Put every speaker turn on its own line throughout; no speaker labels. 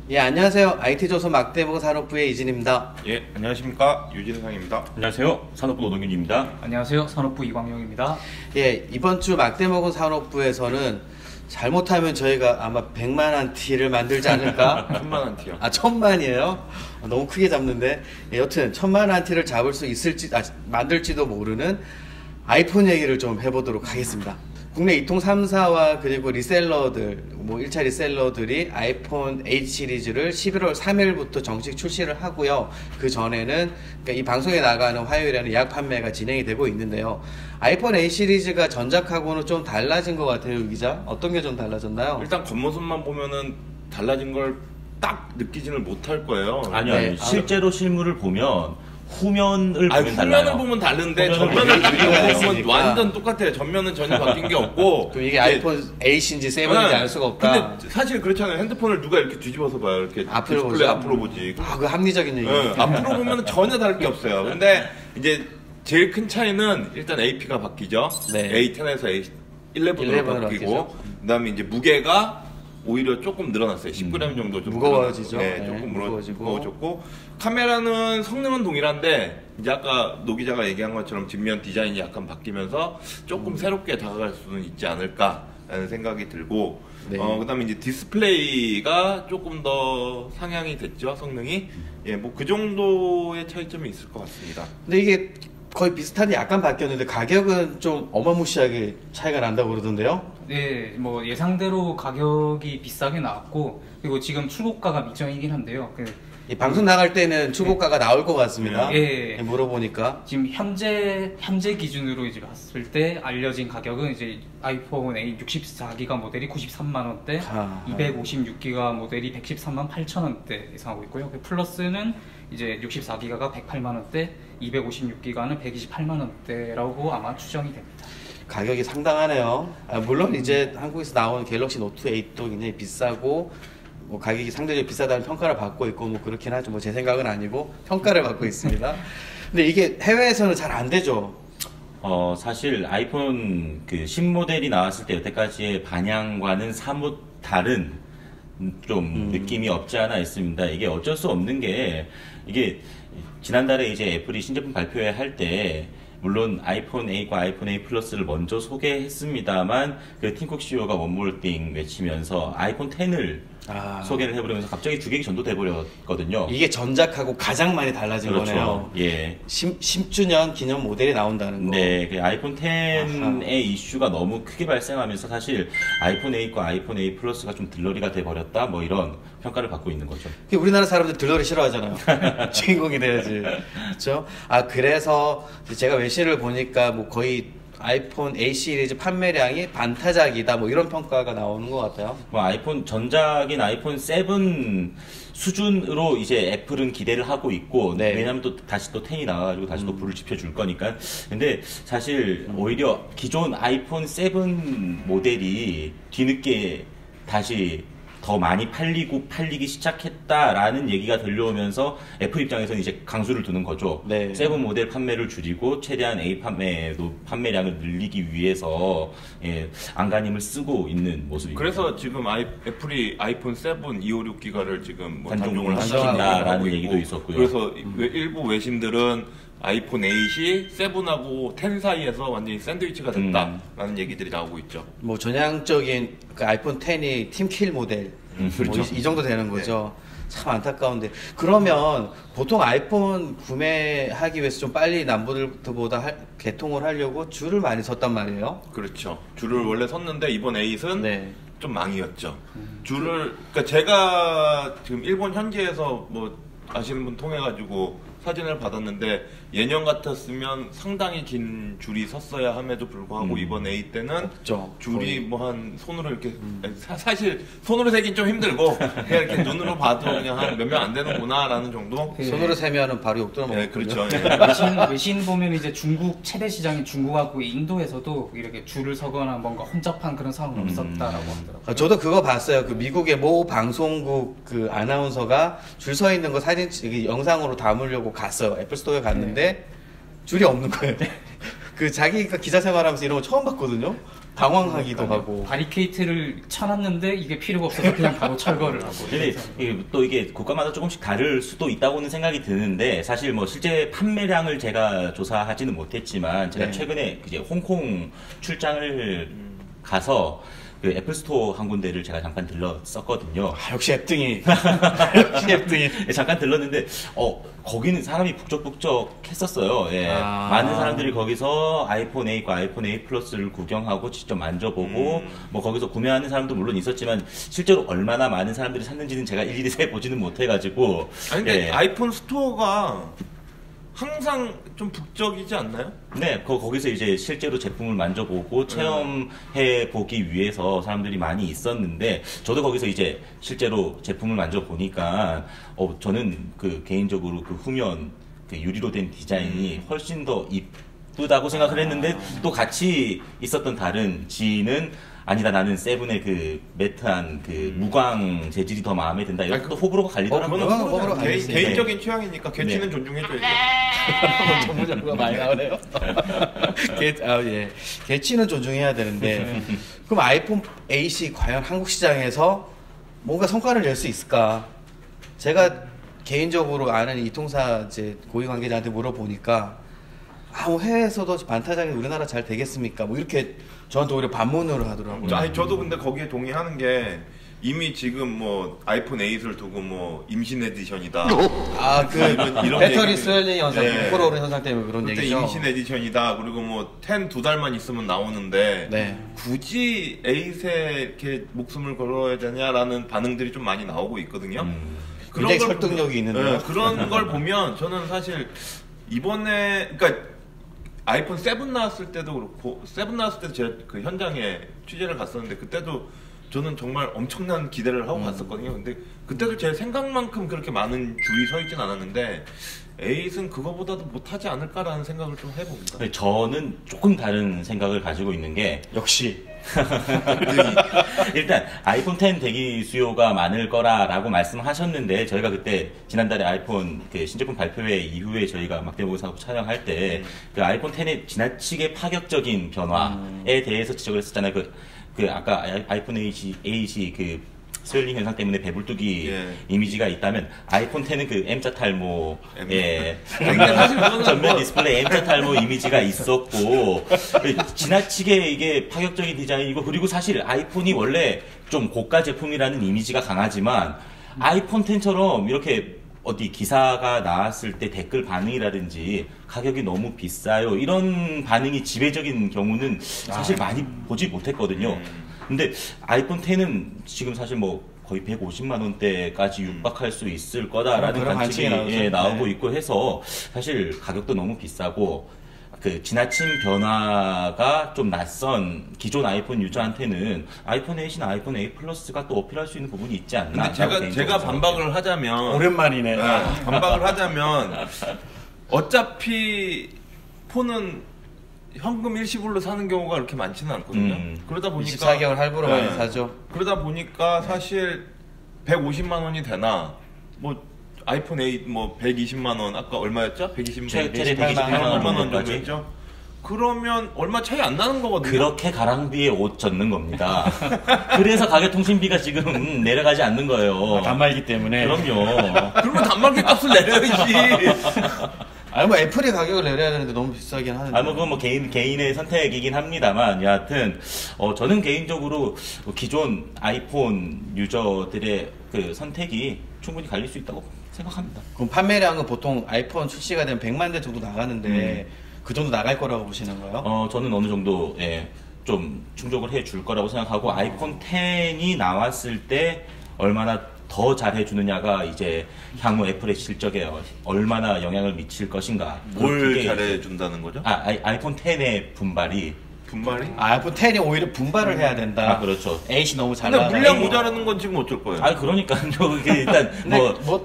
예, 안녕하세요. IT조선 막대봉 산업부의 이진입니다.
예, 안녕하십니까. 유진상입니다.
안녕하세요. 산업부 노동균입니다.
안녕하세요. 산업부 이광용입니다.
예, 이번 주 막대먹은 산업부에서는 잘못하면 저희가 아마 100만한 티를 만들지 않을까?
1000만원 티요.
아, 1000만이에요? 너무 크게 잡는데. 예, 여튼 1000만한 티를 잡을 수 있을지, 만들지도 모르는 아이폰 얘기를 좀 해보도록 하겠습니다. 국내 이통 3사와 그리고 리셀러들, 뭐 1차 리셀러들이 아이폰 8 시리즈를 11월 3일부터 정식 출시를 하고요. 그 전에는, 그러니까 이 방송에 나가는 화요일에는 예약 판매가 진행이 되고 있는데요. 아이폰 8 시리즈가 전작하고는 좀 달라진 것 같아요, 유 기자. 어떤 게 좀 달라졌나요?
일단 겉모습만 보면은 달라진 걸 딱 느끼지는 못할 거예요.
아니요,
네.
아니, 실제로 실물을 보면 후면을
아니,
보면 달라요.
후면을 보면 다른데
후면을
전면을
보면
보면
있으니까.
완전 똑같아요. 전면은 전혀 바뀐 게 없고.
그럼 이게 아이폰 8인지 7인지 알 수가 없다.
근데 사실 그렇잖아요. 핸드폰을 누가 이렇게 뒤집어서 봐요. 이렇게
앞으로
디스플레이
보죠?
앞으로 보지.
아, 그 합리적인 얘기.
예, 앞으로 보면 전혀 다를 게 없어요. 근데 이제 제일 큰 차이는 일단 AP가 바뀌죠.
네.
A10에서 A11으로
11으로
바뀌고,
바뀌죠.
그다음에 이제 무게가 오히려 조금 늘어났어요. 10g 정도 좀
무거워지죠.
늘어났고,
네,
조금
무거워지고.
무거워졌고, 카메라는 성능은 동일한데 이제 아까 노 기자가 얘기한 것처럼 뒷면 디자인이 약간 바뀌면서 조금 새롭게 다가갈 수는 있지 않을까라는 생각이 들고,
네.
그다음에 이제 디스플레이가 조금 더 상향이 됐죠, 성능이. 예, 뭐 그 정도의 차이점이 있을 것 같습니다.
근데 이게 거의 비슷한데 약간 바뀌었는데 가격은 좀 어마무시하게 차이가 난다고 그러던데요?
네, 뭐 예상대로 가격이 비싸게 나왔고, 그리고 지금 출고가가 미정이긴 한데요.
이 방송 나갈 때는 출고가가 나올 것 같습니다.
예.
물어보니까.
지금 현재 기준으로 이제 봤을 때 알려진 가격은 이제 아이폰 8 64기가 모델이 93만 원대,
아.
256기가 모델이 113만 8천 원대 예상하고 있고요. 그 플러스는 이제 64기가가 108만 원대, 256기가는 128만 원대라고 아마 추정이 됩니다.
가격이 상당하네요. 물론 이제 한국에서 나온 갤럭시 노트 8도 굉장히 비싸고 뭐 가격이 상대적으로 비싸다는 평가를 받고 있고 뭐 그렇긴 하죠. 뭐 제 생각은 아니고 평가를 받고 있습니다. 근데 이게 해외에서는 잘 안 되죠.
사실 아이폰 그 신모델이 나왔을 때 여태까지의 반향과는 사뭇 다른 좀 느낌이 없지 않아 있습니다. 이게 어쩔 수 없는 게 이게 지난달에 이제 애플이 신제품 발표할 때 물론 아이폰 8과 아이폰 8 플러스를 먼저 소개했습니다만 그 팀쿡 CEO가 원몰 띵 외치면서 아이폰 10을 소개를 해버리면서 갑자기 주객이 전도돼 버렸거든요.
이게 전작하고 가장 많이 달라진
그렇죠.
거네요.
예.
10주년 기념 모델이 나온다는 거.
네, 그 아이폰 10의
아하.
이슈가 너무 크게 발생하면서 사실 아이폰 8과 아이폰 8 플러스가 좀 들러리가 돼 버렸다 뭐 이런 평가를 받고 있는 거죠.
우리나라 사람들 들러리 싫어하잖아요. 주인공이 돼야지. 그렇죠? 그래서 제가 외신을 보니까 뭐 거의 아이폰 8 시리즈 판매량이 반타작이다 뭐 이런 평가가 나오는 것 같아요.
뭐 아이폰 전작인 아이폰 7 수준으로 이제 애플은 기대를 하고 있고,
네.
왜냐면 또 다시 또 10이 나와가지고 다시 또 불을 지펴줄 거니까. 근데 사실 오히려 기존 아이폰 7 모델이 뒤늦게 다시 더 많이 팔리기 시작했다라는 얘기가 들려오면서 애플 입장에서는 이제 강수를 두는 거죠.
네.
7 모델 판매를 줄이고 최대한 A 판매량을 늘리기 위해서 안간힘을 쓰고 있는 모습입니다.
그래서 지금 애플이 아이폰 7 256기가를 지금 뭐
단종을
단종을
시킨다라는
하고
얘기도
있고,
있었고요.
그래서 일부 외신들은 아이폰 8이 7하고 10 사이에서 완전히 샌드위치가 됐다라는 얘기들이 나오고 있죠.
뭐 전향적인 그 아이폰 10이 팀킬 모델
그렇죠.
뭐 이 정도 되는 거죠. 참 안타까운데 그러면 보통 아이폰 구매하기 위해서 좀 빨리 남들보다 개통을 하려고 줄을 많이 섰단 말이에요.
그렇죠. 줄을 원래 섰는데 이번 8은
네.
좀 망이었죠. 그러니까 제가 지금 일본 현지에서 뭐 아시는 분 통해 가지고 사진을 받았는데 예년 같았으면 상당히 긴 줄이 섰어야 함에도 불구하고 이번 A 때는
없죠.
줄이
거의.
뭐 한 손으로 이렇게 사실 손으로 세긴 좀 힘들고 그냥 이렇게 눈으로 봐도 그냥 한 몇 명 안 되는구나라는 정도.
손으로 세면은 바로 욕 들어먹고.
네, 그렇죠. 예.
외신 보면 이제 중국 최대 시장인 중국하고 인도에서도 이렇게 줄을 서거나 뭔가 혼잡한 그런 상황은 없었다라고 하더라고요.
저도 그거 봤어요. 그 미국의 모 방송국 그 아나운서가 줄 서 있는 거 사진 영상으로 담으려고 갔어요. 애플 스토어에 갔는데 줄이 없는 거예요. 그 자기가 기자 생활하면서 이런 거 처음 봤거든요. 당황하기도 하고.
바리케이트를 쳐놨는데 이게 필요가 없어서 그냥 바로 철거를 하고.
근데 또 이게 국가마다 조금씩 다를 수도 있다고는 생각이 드는데 사실 뭐 실제 판매량을 제가 조사하지는 못했지만 제가
네.
최근에 이제 홍콩 출장을 가서 그 애플 스토어 한 군데를 제가 잠깐 들렀었거든요.
아, 역시 앱등이. 역시 앱등이.
잠깐 들렀는데 거기는 사람이 북적북적했었어요. 예.
아.
많은 사람들이 거기서 아이폰 8과 아이폰 8 플러스를 구경하고 직접 만져보고 뭐 거기서 구매하는 사람도 물론 있었지만 실제로 얼마나 많은 사람들이 샀는지는 제가 일일이 세 보지는 못해가지고.
아니 근데
예.
아이폰 스토어가 항상 좀 북적이지 않나요?
네, 거기서 이제 실제로 제품을 만져보고 체험해 보기 위해서 사람들이 많이 있었는데, 저도 거기서 이제 실제로 제품을 만져보니까, 저는 그 개인적으로 그 후면 그 유리로 된 디자인이 훨씬 더 이쁘다고 생각을 했는데, 또 같이 있었던 다른 지인은 아니다, 나는 세븐의 그 매트한 그 무광 재질이 더 마음에 든다. 이렇게
아니,
또 호불호가 갈리더라고요.
그거는 호불호 갈리지.
개인적인 취향이니까 개취는
네.
존중해줘야죠.
전문용어가 많이 나오네요. 예. 개취는 존중해야 되는데, 그럼 아이폰 8이 과연 한국 시장에서 뭔가 성과를 낼 수 있을까? 제가 개인적으로 아는 이통사 이제 고위 관계자한테 물어보니까, 뭐 해외에서도 반타작이 우리나라 잘 되겠습니까? 뭐 이렇게 저한테 오히려 반문으로 하더라고요.
아니 저도 근데 거기에 동의하는 게 이미 지금 뭐 아이폰 8을 두고 뭐 임신 에디션이다.
아, 그
이런
배터리
얘기.
수혈 현상,
네.
코로나 현상 때문에 그런
그때
얘기죠.
임신 에디션이다. 그리고 뭐 10 2달만 있으면 나오는데
네.
굳이 8에 이렇게 목숨을 걸어야 되냐라는 반응들이 좀 많이 나오고 있거든요.
굉장히
걸
설득력이
보면-
있는데요.
네, 그런 걸 보면 저는 사실 이번에 그러니까 아이폰 7 나왔을 때도 그렇고 7 나왔을 때도 제가 그 현장에 취재를 갔었는데 그때도 저는 정말 엄청난 기대를 하고 갔었거든요. 근데 그때도 제 생각만큼 그렇게 많은 줄이 서 있진 않았는데 8은 그거보다도 못하지 않을까라는 생각을 좀 해봅니다.
근데 저는 조금 다른 생각을 가지고 있는 게
역시.
일단 아이폰 10 대기 수요가 많을 거라라고 말씀하셨는데 저희가 그때 지난달에 아이폰 그 신제품 발표회 이후에 저희가 막대모사하고 촬영할 때 그 아이폰 10의 지나치게 파격적인 변화에 대해서 지적을 했었잖아요. 그 아까 아이폰 8이 그 스웰링 현상 때문에 배불뚝이
예.
이미지가 있다면 아이폰 10은 그 M자 탈모,
M.
예,
근데 사실 그거는
전면
뭐-
디스플레이 M자 탈모 이미지가 있었고 지나치게 이게 파격적인 디자인이고 그리고 사실 아이폰이 원래 좀 고가 제품이라는 이미지가 강하지만 아이폰 10처럼 이렇게 어디 기사가 나왔을 때 댓글 반응이라든지 가격이 너무 비싸요 이런 반응이 지배적인 경우는 사실 많이 보지 못했거든요. 근데 아이폰 10은 지금 사실 뭐 거의 150만 원대까지 육박할 수 있을 거다라는
그런
관측이
관측이 나오죠.
나오고
네.
있고 해서 사실 가격도 너무 비싸고 그 지나친 변화가 좀 낯선 기존 아이폰 유저한테는 아이폰 8이나 아이폰 8 플러스가 또 어필할 수 있는 부분이 있지 않나.
근데 제가 반박을 하자면
오랜만이네.
반박을 하자면 어차피 폰은 현금 일시불로 사는 경우가 그렇게 많지는 않거든요. 그러다 보니까
24개월 할부로 많이 사죠.
그러다 보니까 사실 150만 원이 되나 뭐 아이폰 8 뭐 120만 원 아까 얼마였죠? 120만
최대
128만 원
정도까지.
정도였죠. 그러면 얼마 차이 안 나는 거거든요.
그렇게 가랑비에 옷 젖는 겁니다. 그래서 가격 통신비가 지금 내려가지 않는 거예요.
단말기 때문에.
그럼요.
그러면 단말기 값을 내려야지.
아니 뭐 애플이 가격을 내려야 되는데 너무 비싸긴 하는데.
뭐 그건 뭐 개인의 선택이긴 합니다만 여하튼 저는 개인적으로 기존 아이폰 유저들의 그 선택이 충분히 갈릴 수 있다고 생각합니다.
그럼 판매량은 보통 아이폰 출시가 되면 100만 대 정도 나가는데 그 정도 나갈 거라고 보시는 거예요?
저는 어느 정도 좀 충족을 해줄 거라고 생각하고 아이폰 10이 나왔을 때 얼마나 더 잘해주느냐가 이제 향후 애플의 실적에 얼마나 영향을 미칠 것인가.
뭘
그게
잘해준다는 거죠?
아이폰 10의 분발이
분말이?
아이폰 10이 오히려 분발을 해야 된다.
그렇죠.
8이 너무 잘
근데
나가.
물량 모자라는 건 지금 어쩔 거예요?
그러니까요. 그게 일단 뭐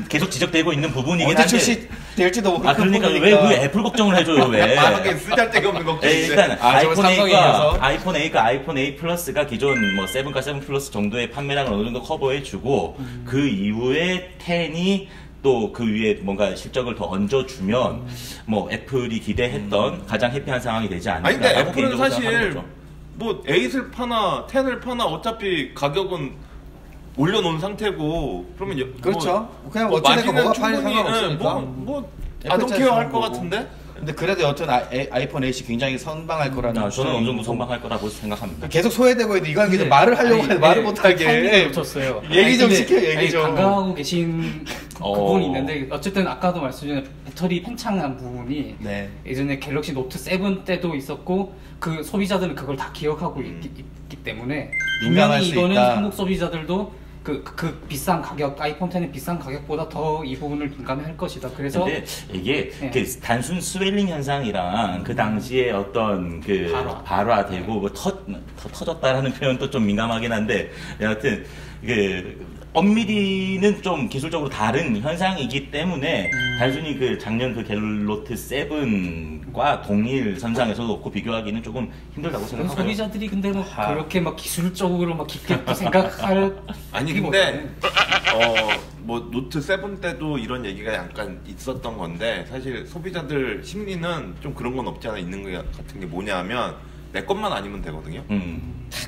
계속 지적되고 있는 부분이긴
언제
한데.
출시될지도 모르고.
그러니까 왜 애플 걱정을 해줘요 왜?
만약에 쓰잘데기 없는 걱정인데.
일단
저거 삼성이라서.
아이폰 8과 아이폰 8 플러스가 기존 뭐 7과 7 플러스 정도의 판매량을 어느 정도 커버해주고 그 이후에 10이 또 그 위에 뭔가 실적을 더 얹어주면 뭐 애플이 기대했던 가장 해피한 상황이 되지
아니 근데
않을까라고
애플은
개인적으로
사실
생각하는 거죠.
뭐 8을 파나 10을 파나 어차피 가격은 올려놓은 상태고 그러면
그렇죠. 그냥
뭐
어찌됐건 뭐가 팔
충분히,
상관없으니까.
뭐
애플
아동케어 할 것
거고.
같은데.
근데 그래도 여튼 아이폰 8이 굉장히 선방할 거라는.
저는 어느 정도
추정이고.
선방할 거라고 생각합니다.
계속 소외되고 있는데 이광 기자
네.
말을 하려고
아니,
하는데 말을
네,
못하게.
타이밍을 놓쳤어요.
얘기 좀
아니, 근데,
시켜, 얘기
아니,
좀.
간과하고 계신
어.
부분이 있는데 어쨌든 아까도 말씀드린 배터리 팽창한 부분이
네.
예전에 갤럭시 노트 7 때도 있었고 그 소비자들은 그걸 다 기억하고 있기 때문에
민감할
분명히
수
이거는
있다.
한국 소비자들도 그 비싼 가격 아이폰 10의 비싼 가격보다 더 이 부분을 민감해할 것이다. 그래서
근데 이게
네.
그 단순 스웰링 현상이랑 그 당시에 어떤 그 발화되고 뭐 터졌다라는 표현도 좀 민감하긴 한데 여하튼 그 엄밀히는 좀 기술적으로 다른 현상이기 때문에 단순히 그 작년 그 갤로트 7과 동일 선상에서 놓고 비교하기는 조금 힘들다고 생각하고요.
소비자들이 근데 뭐 그렇게 막 기술적으로 막 깊게 또 생각할
아니 근데 뭐 노트 7 때도 이런 얘기가 약간 있었던 건데 사실 소비자들 심리는 좀 그런 건 없지 않아 있는 것 같은 게 뭐냐면 내 것만 아니면 되거든요.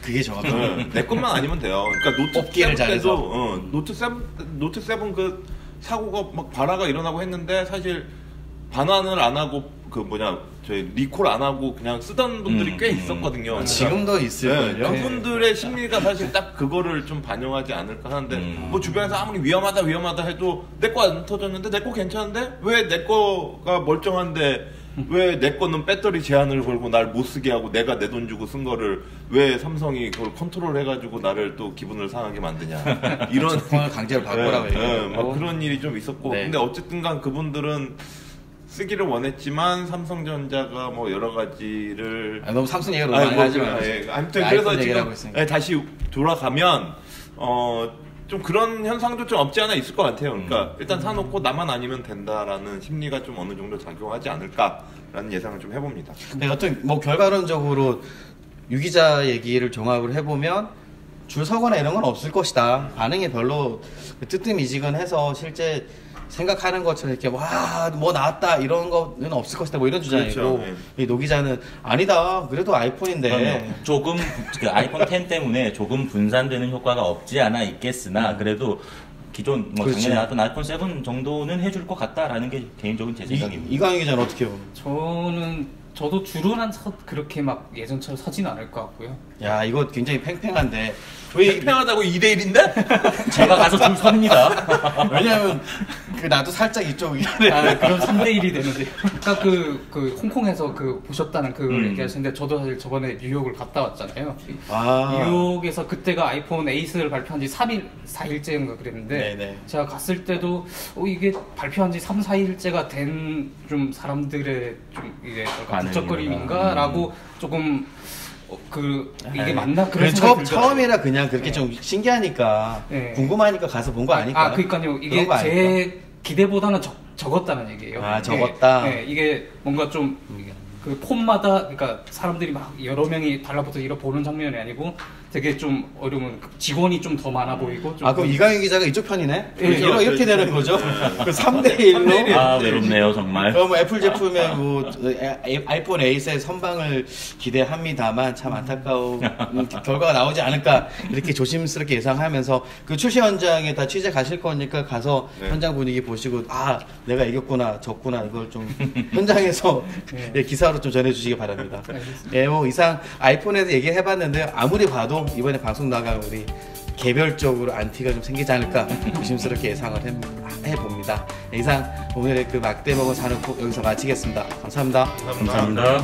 그게 정확한.
내 것만 아니면 돼요. 그러니까 노트
뽑기를
7 때도
잘해서.
노트 7 그 사고가 막 발화가 일어나고 했는데 사실 반환을 안 하고 그 뭐냐 저희 리콜 안 하고 그냥 쓰던 분들이 꽤 있었거든요. 그러니까
지금도 있을걸요.
그분들의 심리가 사실 딱 그거를 좀 반영하지 않을까 하는데 뭐 주변에서 아무리 위험하다 해도 내 거 안 터졌는데 내 거 괜찮은데 왜 내 거가 멀쩡한데 왜 내 거는 배터리 제한을 걸고 날 못 쓰게 하고 내가 내 돈 주고 쓴 거를 왜 삼성이 그걸 컨트롤 해가지고 나를 또 기분을 상하게 만드냐 이런
제품을 강제로 바꾸라고 얘기하고.
막 그런 일이 좀 있었고
네.
근데 어쨌든간 그분들은 쓰기를 원했지만 삼성전자가 뭐 여러 가지를
너무 삼성 얘기를 너무 많이 하지 마요.
아무튼
아이폰
그래서
얘기를 하고
지금
있으니까.
다시 돌아가면 좀 그런 현상도 좀 없지 않아 있을 것 같아요. 그러니까 일단 사놓고 나만 아니면 된다라는 심리가 좀 어느 정도 작용하지 않을까라는 예상을 좀 해봅니다.
근데 어떤 뭐 결과론적으로 유기자 얘기를 종합을 해보면 줄 서거나 이런 건 없을 것이다. 반응이 별로 뜨뜻미지근해서 실제 생각하는 것처럼 이렇게 와 뭐 나왔다 이런 거는 없을 것이다 뭐 이런 주장이고
그렇죠,
이 노기자는 아니다 그래도 아이폰인데
조금 그 아이폰 10 때문에 조금 분산되는 효과가 없지 않아 있겠으나 그래도 기존 뭐
그렇지.
작년에 나왔던 아이폰 7 정도는 해줄 것 같다라는 게 개인적인 제 생각입니다.
이광희 기자는 어떻게 보면?
저도 줄은 그렇게 막 예전처럼 서지는 않을 것 같고요.
야 이거 굉장히 팽팽한데 왜
팽팽하다고 2대1인데?
제가 가서 줄 섭니다.
왜냐면 그 나도 살짝 이쪽이래.
그럼 3대1이 되는데. 아까 그 홍콩에서 그 보셨다는 그걸 얘기하시는데 저도 사실 저번에 뉴욕을 갔다 왔잖아요. 뉴욕에서 그때가 아이폰 8을 발표한 지 3일, 4일째인가 그랬는데
네네.
제가 갔을 때도 이게 발표한 지 3, 4일째가 된 좀 사람들의 좀 이게 북적거림인가라고 조금 이게 맞나 그런 생각이 들더라고요.
처음이라 그냥 그렇게 좀 신기하니까
네.
궁금하니까 가서 본 거 아닐까?
그러니까요. 이게
그런 거 아닐까?
제 기대보다는 적었다는 얘기예요.
적었다.
이게 뭔가 좀 그 폰마다 그러니까 사람들이 막 여러 명이 달라붙어 이러 보는 장면이 아니고 되게 좀 어려운 직원이 좀 더 많아 보이고 좀
그럼 이강희 기자가 이쪽 편이네?
예,
이렇게 되는 거죠? 그 3대1로?
아 외롭네요 정말.
그럼 애플 제품에 뭐 아이폰 8의 선방을 기대합니다만 참 안타까운 결과가 나오지 않을까 이렇게 조심스럽게 예상하면서 그 출시 현장에 다 취재 가실 거니까 가서 현장 분위기 보시고 내가 이겼구나 졌구나 이걸 좀 현장에서 기사로 좀 전해주시기 바랍니다. 예, 뭐 이상 아이폰에서 얘기해봤는데요. 아무리 봐도 이번에 방송 나가면 우리 개별적으로 안티가 좀 생기지 않을까 조심스럽게 예상을 해봅니다. 이상 오늘의 그 막대 먹은 사는 콕 여기서 마치겠습니다. 감사합니다.
감사합니다.